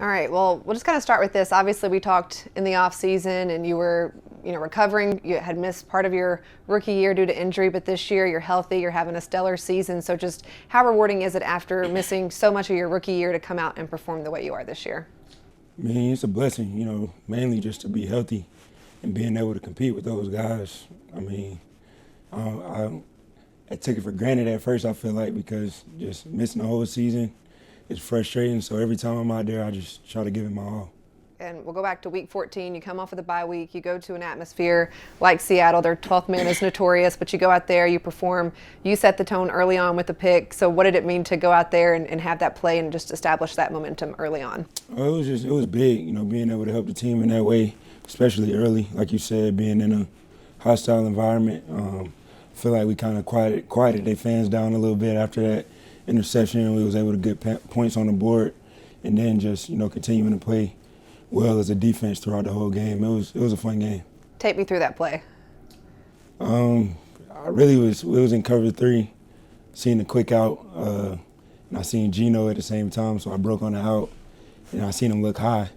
All right, well, we'll just kind of start with this. Obviously, we talked in the off season and you were, recovering. You had missed part of your rookie year due to injury, but this year you're healthy, you're having a stellar season. So just how rewarding is it after missing so much of your rookie year to come out and perform the way you are this year? I mean, it's a blessing, mainly just to be healthy and being able to compete with those guys. I mean, I took it for granted at first, I feel like, because just missing the whole season is frustrating. So every time I'm out there, I just try to give it my all. And we'll go back to week 14. You come off of the bye week. You go to an atmosphere like Seattle. Their 12th man is notorious, but you go out there, you perform. You set the tone early on with the pick. So what did it mean to go out there and have that play and just establish that momentum early on? It was big, being able to help the team in that way, especially early. Like you said, being in a hostile environment. I feel like we kind of quieted their fans down a little bit after that interception. We was able to get points on the board and then just, continuing to play well as a defense throughout the whole game. It was a fun game. Take me through that play. I really was in cover 3, seeing the quick out, and I seen Gino at the same time, so I broke on the out, and I seen him look high.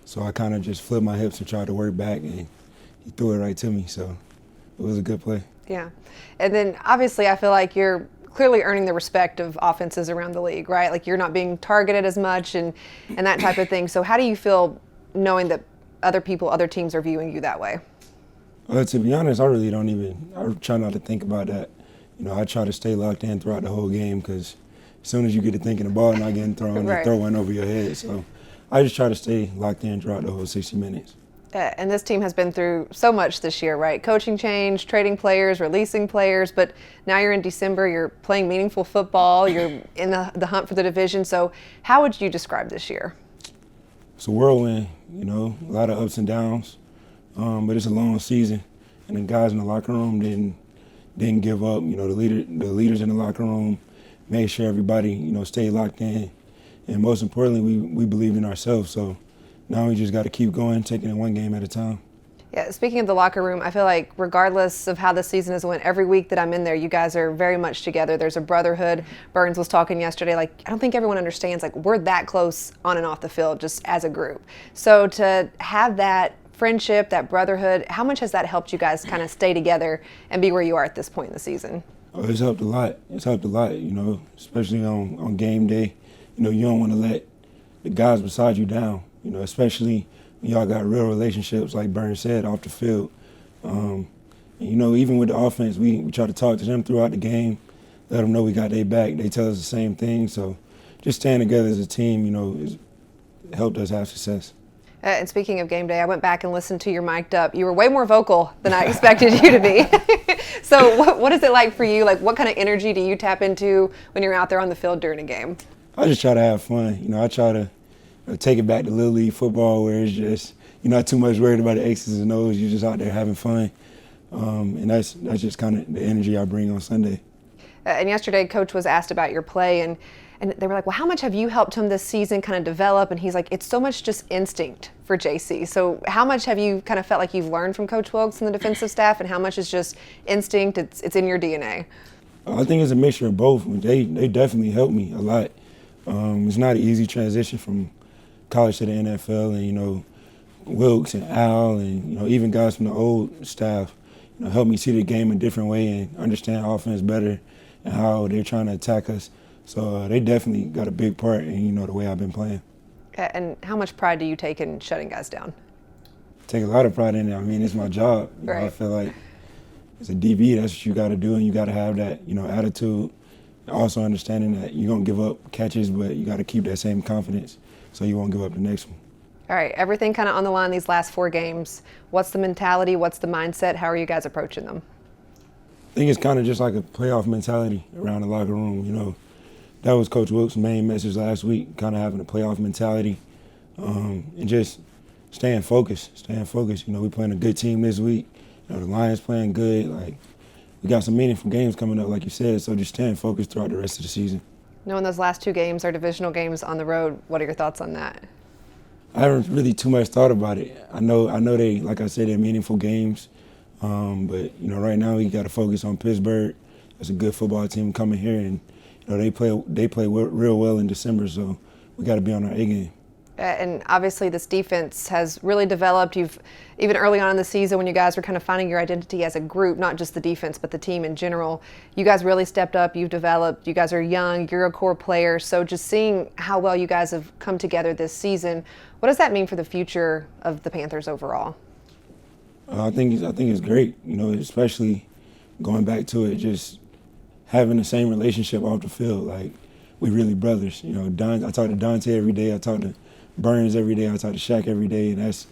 So I kind of just flipped my hips and tried to work back, and he threw it right to me, so it was a good play. Yeah. And then obviously I feel like you're clearly earning the respect of offenses around the league, right? Like you're not being targeted as much and that type of thing. So how do you feel knowing that other teams are viewing you that way? To be honest, I try not to think about that. I try to stay locked in throughout the whole game because as soon as you get to thinking the ball not getting thrown, Right. They throw one over your head. So I just try to stay locked in throughout the whole 60 minutes. And this team has been through so much this year, right? Coaching change, trading players, releasing players, but now you're in December, you're playing meaningful football, you're in the hunt for the division. So how would you describe this year? It's a whirlwind, a lot of ups and downs, but it's a long season. And the guys in the locker room didn't give up. The leaders in the locker room made sure everybody, stayed locked in. And most importantly, we believed in ourselves. So now we just got to keep going, taking it one game at a time. Yeah, speaking of the locker room, I feel like regardless of how the season has went, every week that I'm in there, you guys are very much together. There's a brotherhood. Burns was talking yesterday, I don't think everyone understands, we're that close on and off the field just as a group. So to have that friendship, that brotherhood, how much has that helped you guys kind of stay together and be where you are at this point in the season? Oh, it's helped a lot. Especially on game day. You don't want to let the guys beside you down, especially when y'all got real relationships, like Burns said, off the field. Even with the offense, we try to talk to them throughout the game, let them know we got their back. They tell us the same thing. So just staying together as a team, has helped us have success. And speaking of game day, I went back and listened to your mic'd up. You were way more vocal than I expected you to be. So what is it like for you? What kind of energy do you tap into when you're out there on the field during a game? I just try to have fun. I try to take it back to Little League football where it's just, you're not too much worried about the X's and O's. You're just out there having fun. And that's just kind of the energy I bring on Sunday. And yesterday, Coach was asked about your play, and they were like, well, how much have you helped him this season kind of develop? And he's like, it's so much just instinct for Jaycee. So how much have you kind of felt like you've learned from Coach Wilkes and the defensive staff, and how much is just instinct, it's in your DNA? I think it's a mixture of both. They definitely helped me a lot. It's not an easy transition from college to the NFL, and Wilkes and Al and even guys from the old staff helped me see the game a different way and understand offense better and how they're trying to attack us. So they definitely got a big part in the way I've been playing. And how much pride do you take in shutting guys down? Take a lot of pride in it. I mean, it's my job. Right. I feel like as a DB, that's what you got to do, and you got to have that attitude. Also understanding that you're gonna give up catches, but you got to keep that same confidence so you won't give up the next one. All right, everything kind of on the line these last 4 games. What's the mentality? What's the mindset? How are you guys approaching them? I think it's kind of just like a playoff mentality around the locker room. That was Coach Wilkes' main message last week, kind of having a playoff mentality and just staying focused. We're playing a good team this week. The Lions playing good. We got some meaningful games coming up, like you said, so just staying focused throughout the rest of the season. Knowing those last 2 games are divisional games on the road, what are your thoughts on that? I haven't really too much thought about it. I know they, like I said, they're meaningful games. But right now we got to focus on Pittsburgh. It's a good football team coming here, and they play real well in December. So we got to be on our A game. And obviously this defense has really developed. You've, even early on in the season when you guys were kind of finding your identity as a group, not just the defense, but the team in general, you guys really stepped up, you've developed, you guys are young, you're a core player. So just seeing how well you guys have come together this season, what does that mean for the future of the Panthers overall? I think it's great, you know, especially going back to it, just having the same relationship off the field. Like, we really brothers. You know, I talk to Dante every day. I talk to Burns every day. I talk to Shaq every day. And that's,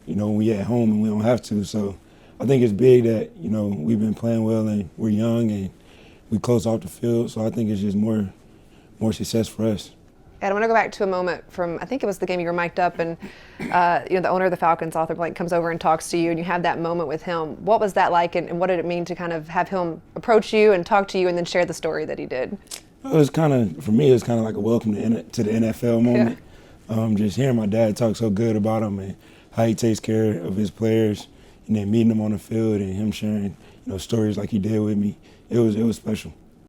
you know, when we at home and we don't have to. So I think it's big that, you know, we've been playing well and we're young and we close off the field. So I think it's just more success for us. And I want to go back to a moment from, I think it was the game you were mic'd up and, you know, the owner of the Falcons, Arthur Blank, comes over and talks to you and you have that moment with him. What was that like and what did it mean to kind of have him approach you and talk to you and then share the story that he did? It was kind of, for me, it was kind of like a welcome to the NFL moment. Yeah. Just hearing my dad talk so good about him and how he takes care of his players and then meeting him on the field and him sharing, you know, stories like he did with me. It was special.